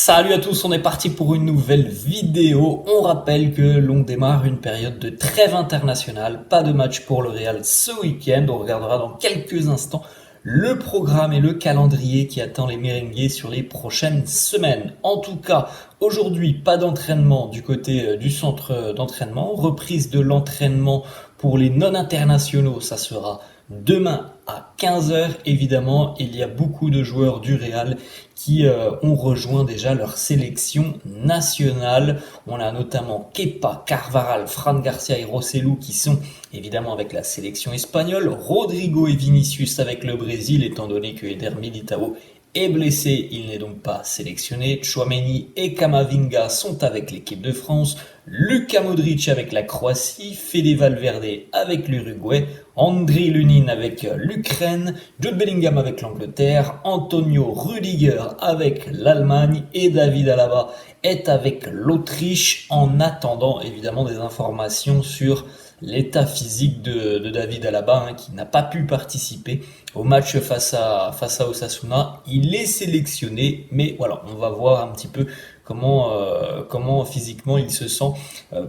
Salut à tous, on est parti pour une nouvelle vidéo. On rappelle que l'on démarre une période de trêve internationale, pas de match pour le Real ce week-end. On regardera dans quelques instants le programme et le calendrier qui attend les merengues sur les prochaines semaines. En tout cas, aujourd'hui, pas d'entraînement du côté du centre d'entraînement. Reprise de l'entraînement pour les non-internationaux, ça sera demain à 15h. Évidemment, il y a beaucoup de joueurs du Real qui ont rejoint déjà leur sélection nationale. On a notamment Kepa, Carvajal, Fran Garcia et Rosselló qui sont évidemment avec la sélection espagnole. Rodrigo et Vinicius avec le Brésil, étant donné que Eder Militao est blessé, il n'est donc pas sélectionné. Tchouaméni et Camavinga sont avec l'équipe de France. Luka Modric avec la Croatie, Fede Valverde avec l'Uruguay, Andriy Lunin avec l'Ukraine, Jude Bellingham avec l'Angleterre, Antonio Rüdiger avec l'Allemagne et David Alaba est avec l'Autriche, en attendant évidemment des informations sur l'état physique de David Alaba, qui n'a pas pu participer au match face à Osasuna. Il est sélectionné, mais voilà, on va voir un petit peu comment physiquement il se sent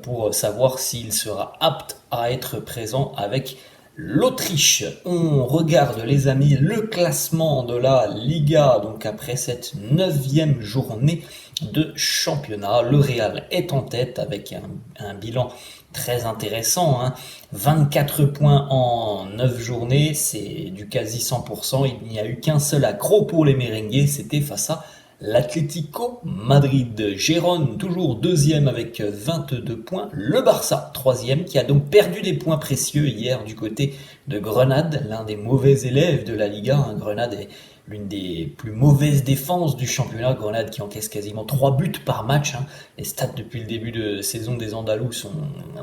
pour savoir s'il sera apte à être présent avec l'Autriche. On regarde les amis le classement de la Liga, donc après cette 9e journée de championnat. Le Real est en tête avec un bilan très intéressant, 24 points en 9 journées, c'est du quasi 100%. Il n'y a eu qu'un seul accro pour les merengues, c'était face à l'Atlético Madrid. Gérone toujours deuxième avec 22 points. Le Barça troisième qui a donc perdu des points précieux hier du côté de Grenade, l'un des mauvais élèves de la Liga. Grenade est l'une des plus mauvaises défenses du championnat. Grenade qui encaisse quasiment 3 buts par match. Les stats depuis le début de saison des Andalous sont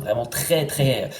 vraiment très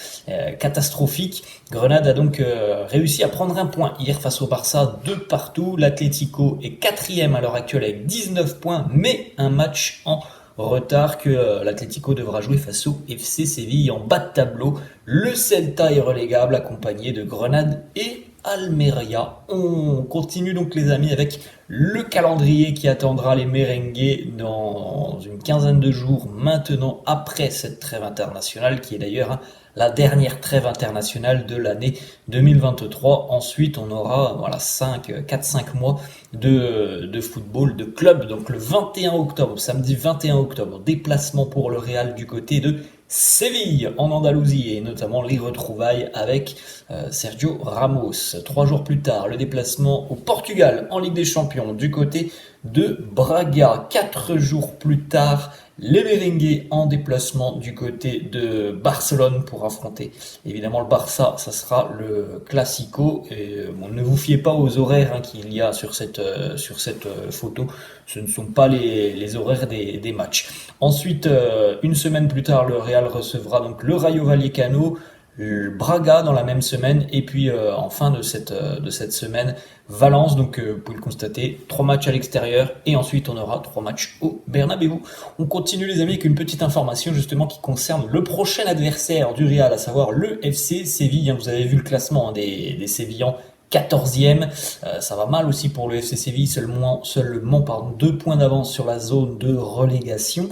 catastrophiques. Grenade a donc réussi à prendre un point hier face au Barça, 2 partout. L'Atlético est quatrième à l'heure actuelle avec 19 points, mais un match en retard que l'Atlético devra jouer face au FC Séville en bas de tableau. Le Celta est relégable accompagné de Grenade et Almeria. On continue donc les amis avec le calendrier qui attendra les merengues dans une quinzaine de jours maintenant après cette trêve internationale qui est d'ailleurs la dernière trêve internationale de l'année 2023. Ensuite on aura 4-5 mois de football de club. Donc le 21 octobre, samedi 21 octobre, déplacement pour le Real du côté de Séville en Andalousie et notamment les retrouvailles avec Sergio Ramos. 3 jours plus tard, le déplacement au Portugal en Ligue des Champions du côté de Braga. 4 jours plus tard, les merengues en déplacement du côté de Barcelone pour affronter évidemment le Barça. Ça sera le Classico. Et ne vous fiez pas aux horaires qu'il y a sur cette photo. Ce ne sont pas les horaires des matchs. Ensuite, une semaine plus tard, le Real recevra donc le Rayo Vallecano, le Braga dans la même semaine, et puis en fin de cette semaine, Valence. Donc vous pouvez le constater, 3 matchs à l'extérieur et ensuite on aura 3 matchs au Bernabéu. On continue les amis avec une petite information justement qui concerne le prochain adversaire du Real, à savoir le FC Séville. Vous avez vu le classement des Sévillans, 14e, ça va mal aussi pour le FC Séville, seulement 2 points d'avance sur la zone de relégation.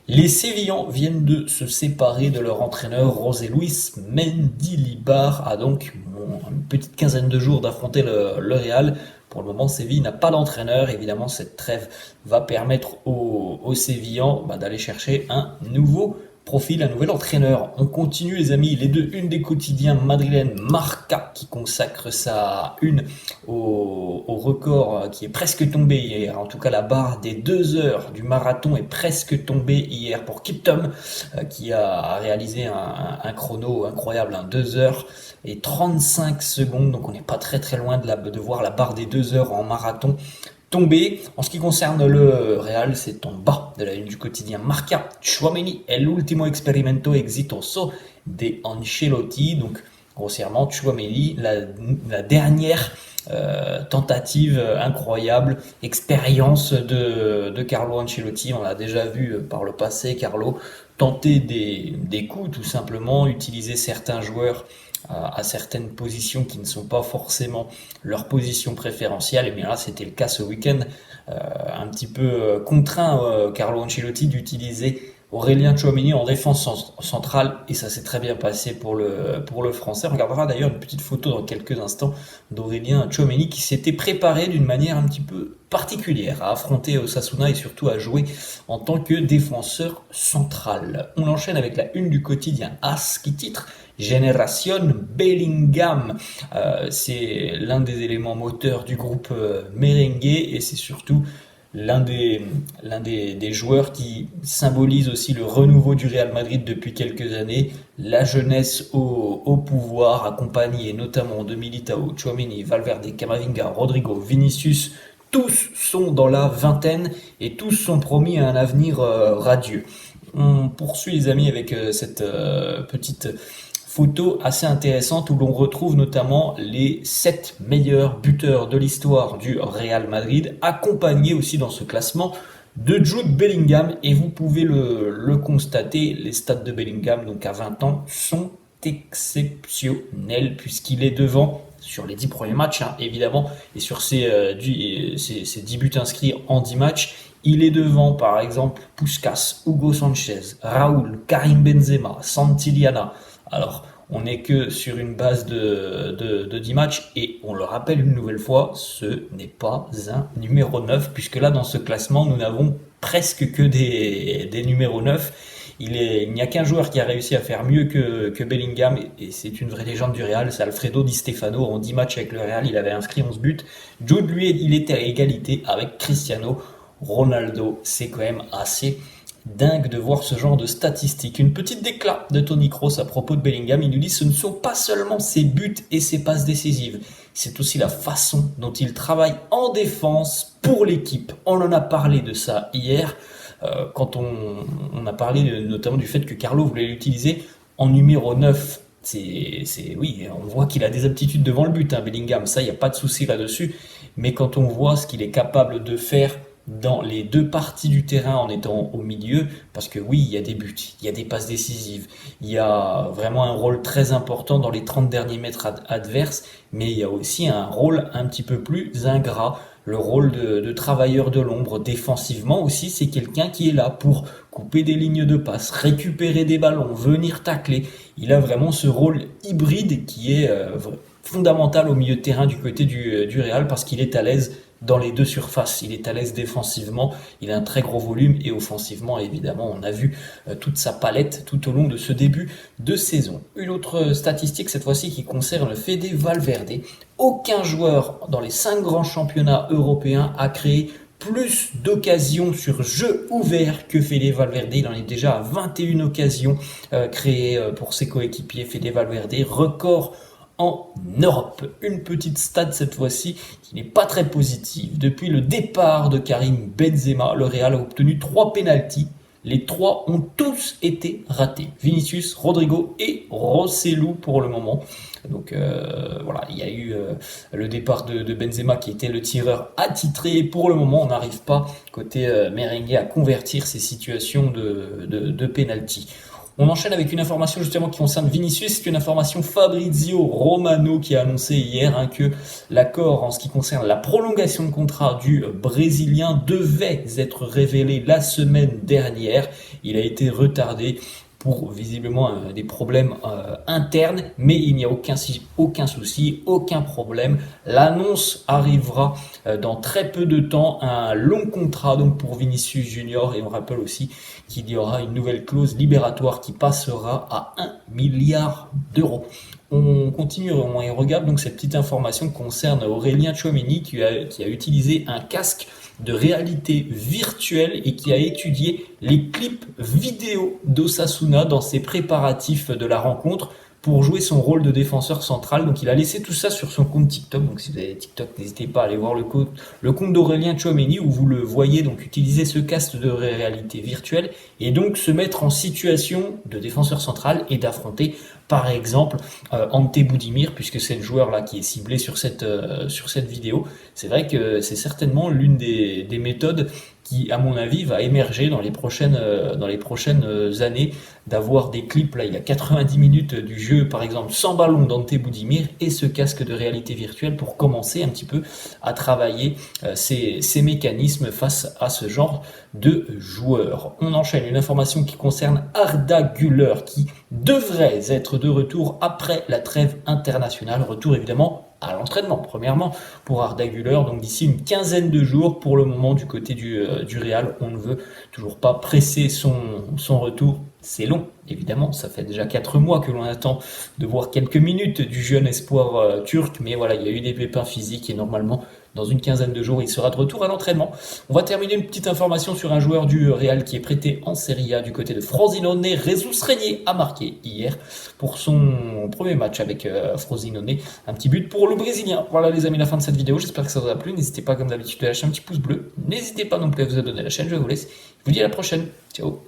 Les Sévillans viennent de se séparer de leur entraîneur José Luis Mendilibar, a donc une petite quinzaine de jours d'affronter le Real. Pour le moment, Séville n'a pas d'entraîneur. Évidemment, cette trêve va permettre aux Sévillans d'aller chercher un nouveau profil, un nouvel entraîneur. On continue les amis, les deux unes des quotidiens madrilènes. Marca qui consacre sa une au record qui est presque tombé hier. En tout cas, la barre des 2 heures du marathon est presque tombée hier pour Kiptum qui a réalisé un chrono incroyable, 2 heures et 35 secondes. Donc on n'est pas très loin de voir la barre des 2 heures en marathon tomber. En ce qui concerne le Real, c'est en bas de la une du quotidien Marca. Tchouaméni è l'ultimo experimento exitoso de Ancelotti. Donc grossièrement, Tchouaméni, la dernière tentative incroyable, expérience de Carlo Ancelotti. On l'a déjà vu par le passé, Carlo tenter des coups tout simplement, utiliser certains joueurs à certaines positions qui ne sont pas forcément leur position préférentielle. Et bien là, c'était le cas ce week-end un petit peu contraint Carlo Ancelotti d'utiliser Aurélien Tchouaméni en défense centrale et ça s'est très bien passé pour le français. On regardera d'ailleurs une petite photo dans quelques instants d'Aurélien Tchouaméni qui s'était préparé d'une manière un petit peu particulière à affronter Osasuna et surtout à jouer en tant que défenseur central. On enchaîne avec la une du quotidien AS qui titre Génération Bellingham. C'est l'un des éléments moteurs du groupe merengue et c'est surtout l'un des joueurs qui symbolise aussi le renouveau du Real Madrid depuis quelques années, la jeunesse au pouvoir, accompagnée notamment de Militao, Tchouaméni, Valverde, Camavinga, Rodrigo, Vinicius. Tous sont dans la vingtaine et tous sont promis à un avenir radieux. On poursuit les amis avec cette petite photo assez intéressante où l'on retrouve notamment les 7 meilleurs buteurs de l'histoire du Real Madrid, accompagnés aussi dans ce classement de Jude Bellingham. Et vous pouvez le constater, les stats de Bellingham, donc à 20 ans, sont exceptionnels puisqu'il est devant sur les 10 premiers matchs, hein, évidemment, et sur ses 10 buts inscrits en 10 matchs. Il est devant, par exemple, Puskás, Hugo Sanchez, Raúl, Karim Benzema, Santillana. Alors, on n'est que sur une base de 10 matchs et on le rappelle une nouvelle fois, ce n'est pas un numéro 9 puisque là, dans ce classement, nous n'avons presque que des numéros 9. Il n'y a qu'un joueur qui a réussi à faire mieux que Bellingham et c'est une vraie légende du Real, c'est Alfredo Di Stefano. En 10 matchs avec le Real, il avait inscrit 11 buts. Jude, lui, il était à égalité avec Cristiano Ronaldo. C'est quand même assez dingue de voir ce genre de statistiques. Une petite déclat de Tony Kroos à propos de Bellingham. Il nous dit ce ne sont pas seulement ses buts et ses passes décisives, c'est aussi la façon dont il travaille en défense pour l'équipe. On en a parlé de ça hier, quand on a parlé notamment du fait que Carlo voulait l'utiliser en numéro 9. Oui, on voit qu'il a des aptitudes devant le but, hein, Bellingham, ça, il n'y a pas de souci là-dessus. Mais quand on voit ce qu'il est capable de faire dans les deux parties du terrain en étant au milieu, parce que oui, il y a des buts, il y a des passes décisives, il y a vraiment un rôle très important dans les 30 derniers mètres adverses, mais il y a aussi un rôle un petit peu plus ingrat, le rôle de travailleur de l'ombre. Défensivement aussi, c'est quelqu'un qui est là pour couper des lignes de passe, récupérer des ballons, venir tacler. Il a vraiment ce rôle hybride qui est fondamental au milieu de terrain du côté du Real parce qu'il est à l'aise dans les deux surfaces. Il est à l'aise défensivement, il a un très gros volume et offensivement, évidemment, on a vu toute sa palette tout au long de ce début de saison. Une autre statistique, cette fois-ci, qui concerne Fede Valverde. Aucun joueur dans les 5 grands championnats européens a créé plus d'occasions sur jeu ouvert que Fede Valverde. Il en est déjà à 21 occasions créées pour ses coéquipiers. Fede Valverde, record en Europe. Une petite stat cette fois-ci qui n'est pas très positive. Depuis le départ de Karim Benzema, le Real a obtenu 3 pénaltys. Les 3 ont tous été ratés. Vinicius, Rodrigo et Rosselló pour le moment. Donc voilà, il y a eu le départ de Benzema qui était le tireur attitré. Pour le moment, on n'arrive pas, côté merengue, à convertir ces situations de pénalty. On enchaîne avec une information justement qui concerne Vinicius. C'est une information Fabrizio Romano qui a annoncé hier que l'accord en ce qui concerne la prolongation de contrat du Brésilien devait être révélé la semaine dernière. Il a été retardé pour visiblement des problèmes internes, mais il n'y a aucun souci, aucun problème. L'annonce arrivera dans très peu de temps, un long contrat donc pour Vinicius Junior, et on rappelle aussi qu'il y aura une nouvelle clause libératoire qui passera à 1 milliard d'euros. On continue, on regarde donc cette petite information qui concerne Aurélien Tchouaméni qui a utilisé un casque de réalité virtuelle et qui a étudié les clips vidéo d'Osasuna dans ses préparatifs de la rencontre pour jouer son rôle de défenseur central. Donc il a laissé tout ça sur son compte TikTok. Donc si vous avez TikTok, n'hésitez pas à aller voir le compte d'Aurélien Tchouaméni où vous le voyez donc utiliser ce casque de réalité virtuelle et donc se mettre en situation de défenseur central et d'affronter par exemple Ante Boudimir, puisque c'est le joueur là qui est ciblé sur cette vidéo. C'est vrai que c'est certainement l'une des méthodes qui, à mon avis, va émerger dans les prochaines années, d'avoir des clips. Là, il y a 90 minutes du jeu, par exemple, sans ballon d'Ante Boudimir et ce casque de réalité virtuelle pour commencer un petit peu à travailler ces mécanismes face à ce genre de joueurs. On enchaîne une information qui concerne Arda Güler qui devrait être de retour après la trêve internationale. Retour évidemment à l'entraînement, premièrement, pour Arda Güler. Donc d'ici une quinzaine de jours, pour le moment, du côté du Real, on ne veut toujours pas presser son retour. C'est long, évidemment, ça fait déjà 4 mois que l'on attend de voir quelques minutes du jeune espoir turc, mais voilà, il y a eu des pépins physiques et normalement, dans une quinzaine de jours, il sera de retour à l'entraînement. On va terminer une petite information sur un joueur du Real qui est prêté en Serie A du côté de Frosinone. Jesus Régnier a marqué hier pour son premier match avec Frosinone. Un petit but pour le Brésilien. Voilà les amis, la fin de cette vidéo. J'espère que ça vous a plu. N'hésitez pas comme d'habitude à lâcher un petit pouce bleu. N'hésitez pas non plus à vous abonner à la chaîne. Je vous laisse. Je vous dis à la prochaine. Ciao.